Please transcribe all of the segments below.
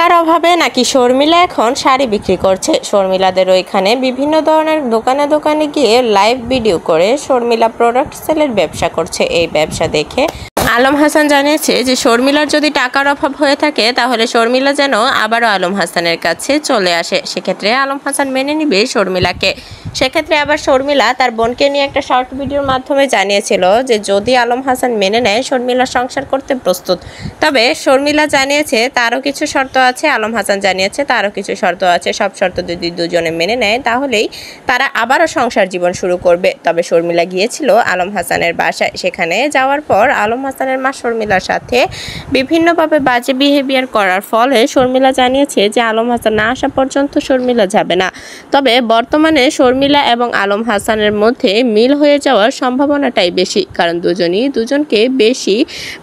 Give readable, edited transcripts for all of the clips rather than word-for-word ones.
টাকার অভাবে নাকি শর্মিলা এখন শাড়ি বিক্রি করছে। শর্মিলাদের ওইখানে বিভিন্ন ধরনের দোকানে দোকানে গিয়ে লাইভ ভিডিও করে শর্মিলা প্রোডাক্ট সেলের ব্যবসা করছে। এই ব্যবসা দেখে আলম হাসান জানিয়েছে যে শর্মিলার যদি টাকার অভাব হয়ে থাকে তাহলে শর্মিলা যেন আবারও আলম হাসানের কাছে চলে আসে, সেক্ষেত্রে আলম হাসান মেনে নিবে শর্মিলাকে। সেক্ষেত্রে আবার শর্মিলা তার বোনকে নিয়ে একটা শর্ট ভিডিওর মাধ্যমে জানিয়েছিল যে যদি আলম হাসান মেনে নেয় শর্মিলা সংসার করতে প্রস্তুত। তবে শর্মিলা জানিয়েছে তারও কিছু শর্ত আছে, আলম হাসান জানিয়েছে তারও কিছু শর্ত আছে। সব শর্ত যদি দুজনে মেনে নেয় তাহলেই তারা আবারও সংসার জীবন শুরু করবে। তবে শর্মিলা গিয়েছিল আলম হাসানের বাসায়, সেখানে যাওয়ার পর আলম হাসানের মা শর্মিলার সাথে বিভিন্নভাবে বাজে বিহেভিয়ার করার ফলে শর্মিলা জানিয়েছে যে আলম হাসান না আসা পর্যন্ত শর্মিলা যাবে না। তবে বর্তমানে শর্মিলা এবং আলম হাসানের মধ্যে মিল হয়ে যাওয়ার সম্ভাবনাটাই বেশি, কারণ দুজনই দুজনকে বেশি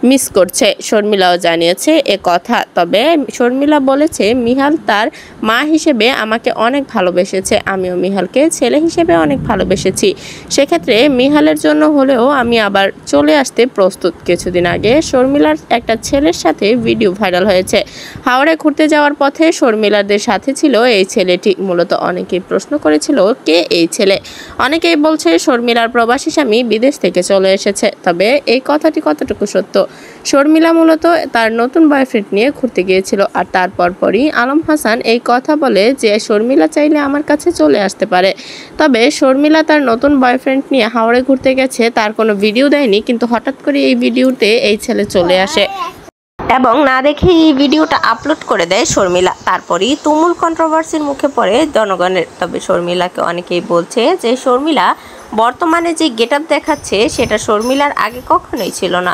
মিস করছে। শর্মিলাও জানিয়েছে এ কথা। তবে শর্মিলা বলেছে মিহাল তার মা হিসেবে আমাকে অনেক ভালোবেসেছে, আমিও মিহালকে ছেলে হিসেবে অনেক ভালোবেসেছি। সেক্ষেত্রে মিহালের জন্য হলেও আমি আবার চলে আসতে প্রস্তুত। কিছুদিন আগে শর্মিলার একটা ছেলের সাথে ভিডিও ভাইরাল হয়েছে। হাওড়ে ঘুরতে যাওয়ার পথে শর্মিলাদের সাথে ছিল এই ছেলেটি। মূলত অনেকেই প্রশ্ন করেছিল কে এই ছেলে। অনেকেই বলছে শর্মিলার প্রবাসী স্বামী বিদেশ থেকে চলে এসেছে। তবে এই কথাটি কতটুকু সত্য? শর্মিলা মূলত তার নতুন বয়ফ্রেন্ড নিয়ে ঘুরতে গিয়েছিল, আর তারপর পরই আলম হাসান এই কথা বলে যে শর্মিলা চাইলে আমার কাছে চলে আসতে পারে। তবে শর্মিলা তার নতুন বয়ফ্রেন্ড নিয়ে হাওড়ে ঘুরতে গেছে, তার কোনো ভিডিও দেয়নি, কিন্তু হঠাৎ করে এই ভিডিওতে এই ছেলে চলে আসে এবং না দেখে এই ভিডিওটা আপলোড করে দেয় শর্মিলা। তারপরই তুমুল কন্ট্রোভার্সির মুখে পড়ে জনগণের। তবে শর্মিলাকে অনেকেই বলছে যে শর্মিলা বর্তমানে যে গেটআপ দেখাচ্ছে সেটা শর্মিলার আগে কখনোই ছিল না।